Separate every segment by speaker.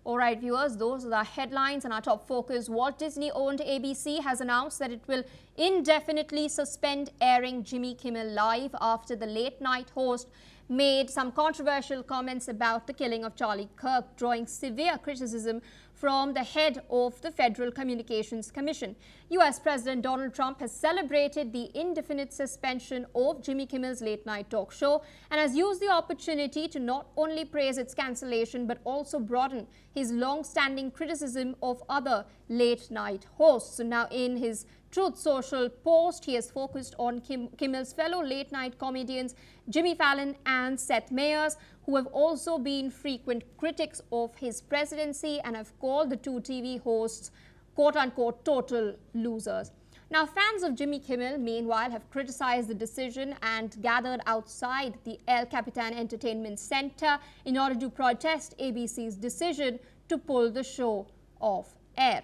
Speaker 1: All right, viewers, those are the headlines and our top focus. Walt Disney-owned ABC has announced that it will indefinitely suspend airing Jimmy Kimmel Live after the late-night host made some controversial comments about the killing of Charlie Kirk, drawing severe criticism from the head of the Federal Communications Commission. U.S. President Donald Trump has celebrated the indefinite suspension of Jimmy Kimmel's late-night talk show and has used the opportunity to not only praise its cancellation but also broaden his long-standing criticism of other late-night hosts. So now in his Truth Social post, he has focused on Kimmel's fellow late-night comedians Jimmy Fallon and Seth Meyers, who have also been frequent critics of his presidency and have called the two TV hosts quote-unquote total losers. Now, fans of Jimmy Kimmel, meanwhile, have criticized the decision and gathered outside the El Capitan Entertainment Center in order to protest ABC's decision to pull the show off air.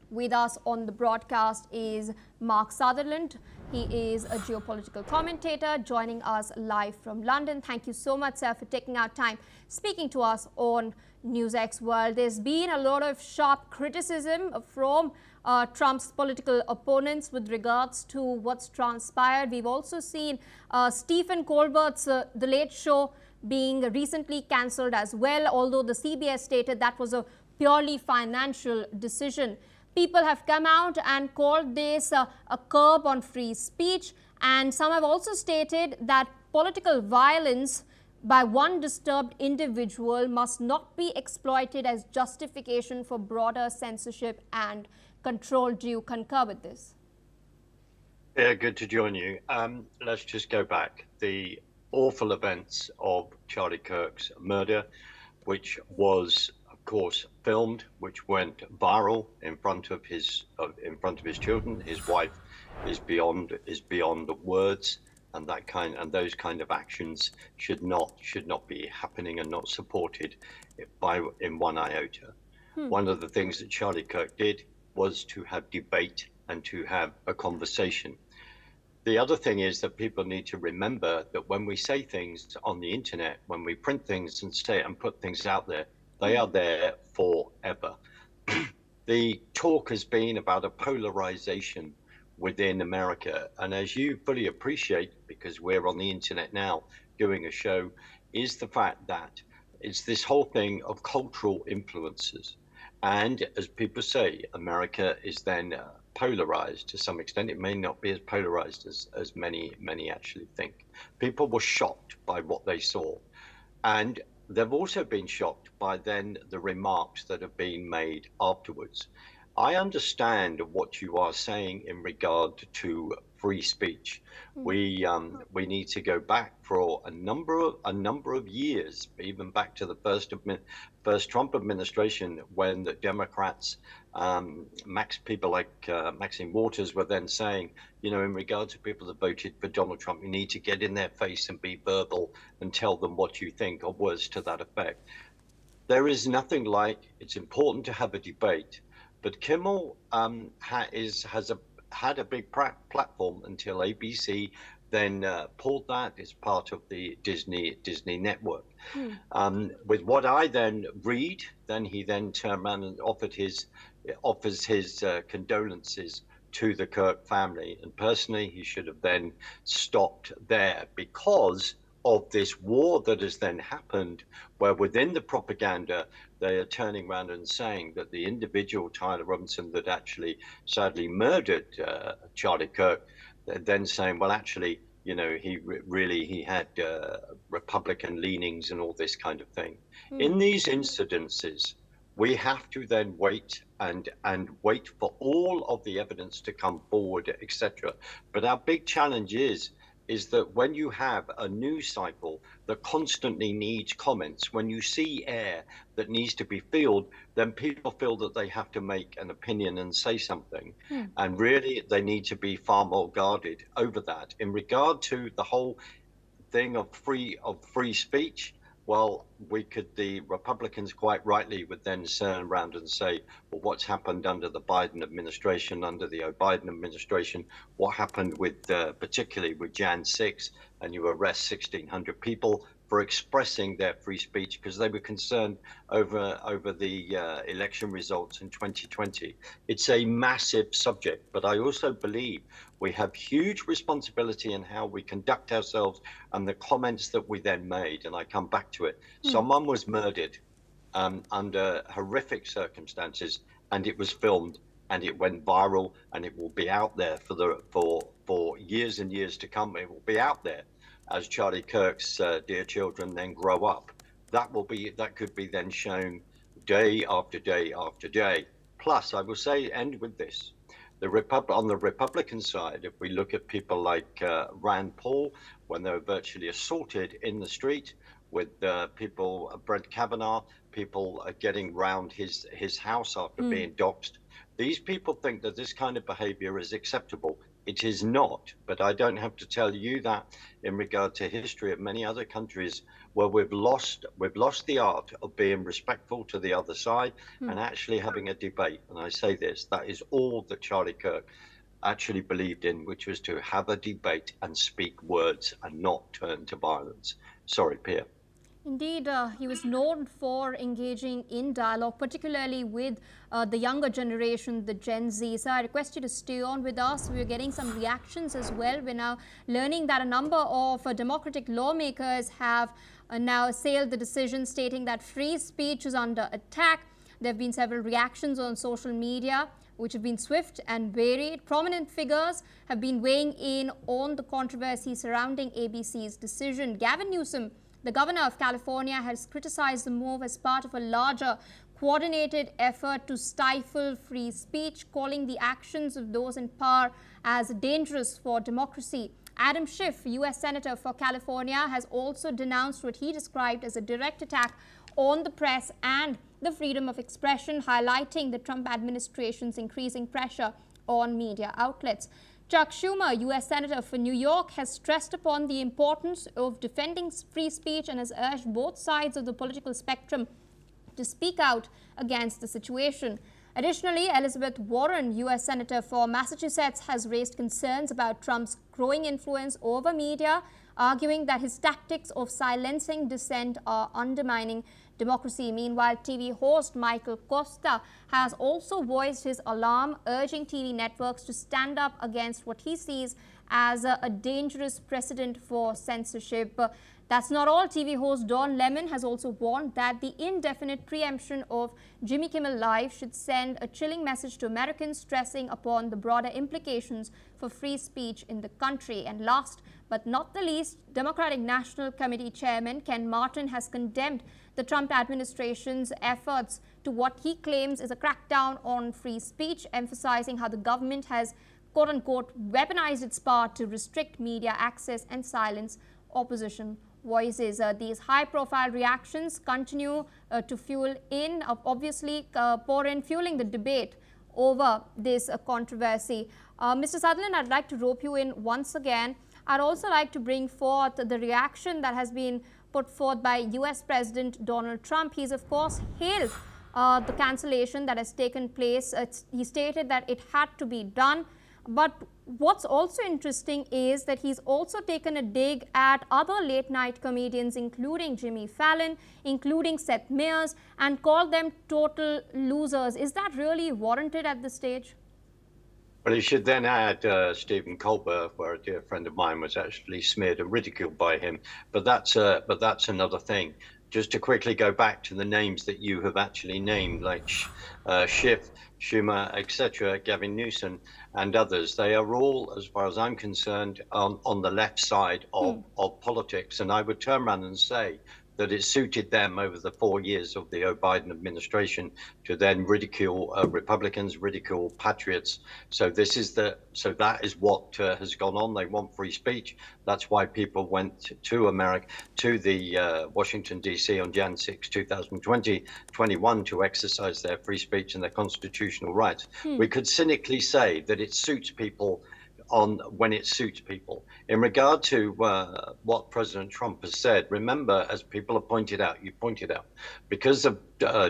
Speaker 1: With us on the broadcast is Mark Sutherland. He is a geopolitical commentator joining us live from London. Thank you so much, sir, for taking our time speaking to us on NewsX World. There's been a lot of sharp criticism from Trump's political opponents with regards to what's transpired. We've also seen Stephen Colbert's The Late Show being recently cancelled as well, although the CBS stated that was a purely financial decision. People have come out and called this a curb on free speech, and some have also stated that political violence by one disturbed individual must not be exploited as justification for broader censorship and control. Do you concur with this?
Speaker 2: Yeah, good to join you. Let's just go back. The awful events of Charlie Kirk's murder, which was of course filmed, which went viral in front of his children. His wife is beyond the words, and those kind of actions should not be happening and not supported in one iota. One of the things that Charlie Kirk did was to have debate and to have a conversation. The other thing is that people need to remember that when we say things on the internet, when we print things and say and put things out there, they are there forever. The talk has been about a polarization within America. And as you fully appreciate, because we're on the internet now doing a show, is the fact that it's this whole thing of cultural influences. And as people say, America is then polarized to some extent. It may not be as polarized as many actually think. People were shocked by what they saw. And they've also been shocked by then the remarks that have been made afterwards. I understand what you are saying in regard to free speech. We need to go back for a number of years, even back to the first Trump administration, when the Democrats, people like Maxine Waters were then saying, in regard to people that voted for Donald Trump, you need to get in their face and be verbal and tell them what you think, or words to that effect. There is nothing like, it's important to have a debate, but Kimmel has had a big platform until ABC then pulled that as part of the Disney network. With what I then read, then he then turned around and offers his condolences to the Kirk family. And personally, he should have then stopped there, because of this war that has then happened, where within the propaganda, they are turning around and saying that the individual, Tyler Robinson, that actually sadly murdered Charlie Kirk, then saying, well, actually, he had Republican leanings and all this kind of thing. In these incidences, we have to then wait and wait for all of the evidence to come forward, etc. But our big challenge is that when you have a news cycle that constantly needs comments, when you see air that needs to be filled, then people feel that they have to make an opinion and say something. And really, they need to be far more guarded over that. In regard to the whole thing of free speech, well, the Republicans quite rightly would then turn around and say, well, what's happened under the Biden administration, under the Biden administration, what happened with, particularly with Jan 6, and you arrest 1,600 people for expressing their free speech because they were concerned over the election results in 2020. It's a massive subject, but I also believe we have huge responsibility in how we conduct ourselves and the comments that we then made. And I come back to it. Someone was murdered under horrific circumstances, and it was filmed, and it went viral, and it will be out there for years and years to come. It will be out there as Charlie Kirk's dear children then grow up. That could be then shown day after day after day. Plus, I will say, end with this. On the Republican side, if we look at people like Rand Paul, when they were virtually assaulted in the street, with people, Brett Kavanaugh, people getting round his house after being doxxed. These people think that this kind of behavior is acceptable. It is not, but I don't have to tell you that in regard to history of many other countries where we've lost the art of being respectful to the other side and actually having a debate. And I say this, that is all that Charlie Kirk actually believed in, which was to have a debate and speak words and not turn to violence. Sorry, Pia.
Speaker 1: Indeed, he was known for engaging in dialogue, particularly with the younger generation, the Gen Z. So I request you to stay on with us. We're getting some reactions as well. We're now learning that a number of Democratic lawmakers have now assailed the decision, stating that free speech is under attack. There have been several reactions on social media, which have been swift and varied. Prominent figures have been weighing in on the controversy surrounding ABC's decision. Gavin Newsom, the governor of California, has criticized the move as part of a larger coordinated effort to stifle free speech, calling the actions of those in power as dangerous for democracy. Adam Schiff, U.S. Senator for California, has also denounced what he described as a direct attack on the press and the freedom of expression, highlighting the Trump administration's increasing pressure on media outlets. Chuck Schumer, U.S. Senator for New York, has stressed upon the importance of defending free speech and has urged both sides of the political spectrum to speak out against the situation. Additionally, Elizabeth Warren, U.S. Senator for Massachusetts, has raised concerns about Trump's growing influence over media, arguing that his tactics of silencing dissent are undermining democracy. Meanwhile, TV host Michael Costa has also voiced his alarm, urging TV networks to stand up against what he sees as a dangerous precedent for censorship. That's not all. TV host Don Lemon has also warned that the indefinite preemption of Jimmy Kimmel Live should send a chilling message to Americans, stressing upon the broader implications for free speech in the country. And last but not the least, Democratic National Committee Chairman Ken Martin has condemned the Trump administration's efforts to what he claims is a crackdown on free speech, emphasizing how the government has, quote-unquote, weaponized its power to restrict media access and silence opposition voices. These high-profile reactions continue to fuel in, fueling the debate over this controversy. Mr. Sutherland, I'd like to rope you in once again. I'd also like to bring forth the reaction that has been put forth by U.S. President Donald Trump. He's, of course, hailed the cancellation that has taken place. He stated that it had to be done. But what's also interesting is that he's also taken a dig at other late-night comedians, including Jimmy Fallon, including Seth Meyers, and called them total losers. Is that really warranted at this stage?
Speaker 2: Well, you should then add Stephen Colbert, where a dear friend of mine was actually smeared and ridiculed by him. But that's another thing. Just to quickly go back to the names that you have actually named, like Schiff, Schumer, etc., Gavin Newsom, and others. They are all, as far as I'm concerned, on the left side of politics. And I would turn around and say that it suited them over the 4 years of the Biden administration to then ridicule Republicans, ridicule patriots. So that is what has gone on. They want free speech. That's why people went to America, to the Washington, D.C. on Jan 6, 2021 to exercise their free speech and their constitutional rights. We could cynically say that it suits people on when it suits people. In regard to what President Trump has said, remember, as people have pointed out, you pointed out, because of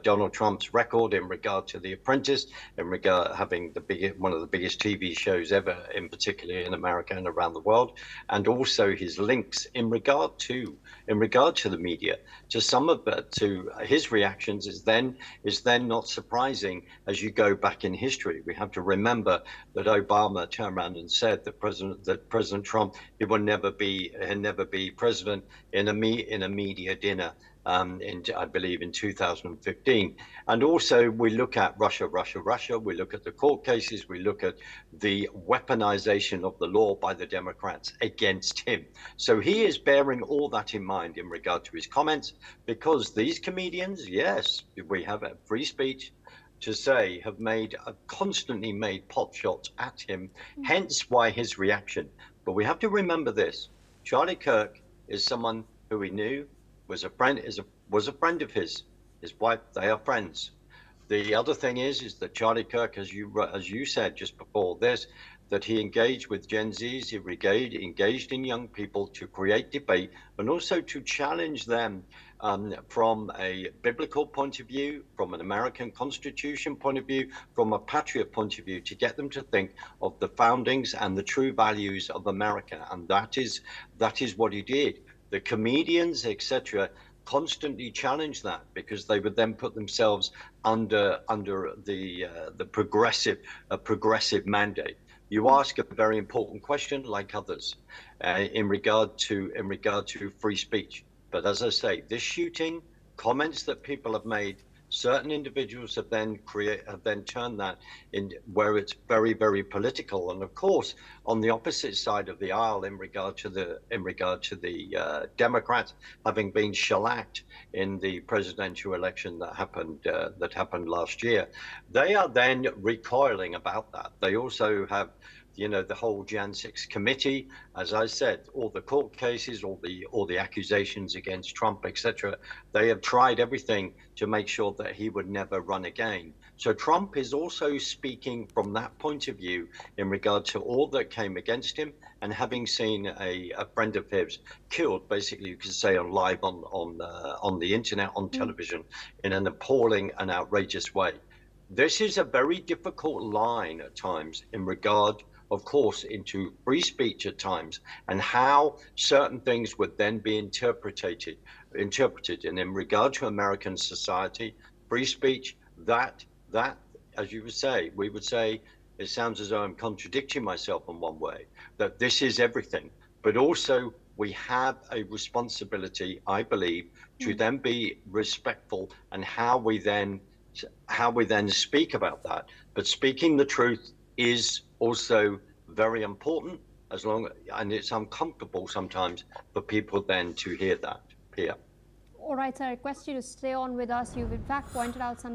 Speaker 2: Donald Trump's record in regard to The Apprentice, in regard having one of the biggest TV shows ever, in particular in America and around the world, and also his links in regard to the media, to his reactions is then not surprising as you go back in history. We have to remember that Obama turned around and said that President Trump, he will never be president in a media dinner. I believe in 2015. And also we look at Russia, we look at the court cases, we look at the weaponization of the law by the Democrats against him. So he is bearing all that in mind in regard to his comments, because these comedians, yes, we have a free speech to say, have constantly made pot shots at him, hence why his reaction. But we have to remember this: Charlie Kirk is someone who we knew, was a friend of his wife. They are friends. The other thing is that Charlie Kirk, as you said just before this, that he engaged with Gen Zs, he engaged in young people to create debate and also to challenge them from a biblical point of view, from an American Constitution point of view, from a patriot point of view, to get them to think of the foundings and the true values of America. And that is what he did. The comedians, etc., constantly challenge that, because they would then put themselves under the progressive mandate. You ask a very important question, like others, in regard to free speech. But as I say, this shooting, comments that people have made, certain individuals have then turned that in where it's very, very political. And of course, on the opposite side of the aisle, in regard to the Democrats having been shellacked in the presidential election that happened last year, they are then recoiling about that. They also have, the whole Jan 6 committee, as I said, all the court cases, all the accusations against Trump, etc. They have tried everything to make sure that he would never run again. So Trump is also speaking from that point of view in regard to all that came against him, and having seen a friend of his killed, basically you could say, live on the internet, on television, in an appalling and outrageous way. This is a very difficult line at times in regard, of course, into free speech at times, and how certain things would then be interpreted. And in regard to American society, free speech, that, as you would say, we would say, it sounds as though I'm contradicting myself in one way, that this is everything. But also we have a responsibility, I believe, to then be respectful, and how we then speak about that. But speaking the truth is also very important, and it's uncomfortable sometimes for people then to hear that. Pia.
Speaker 1: All right, sir, I request you to stay on with us. You've in fact pointed out some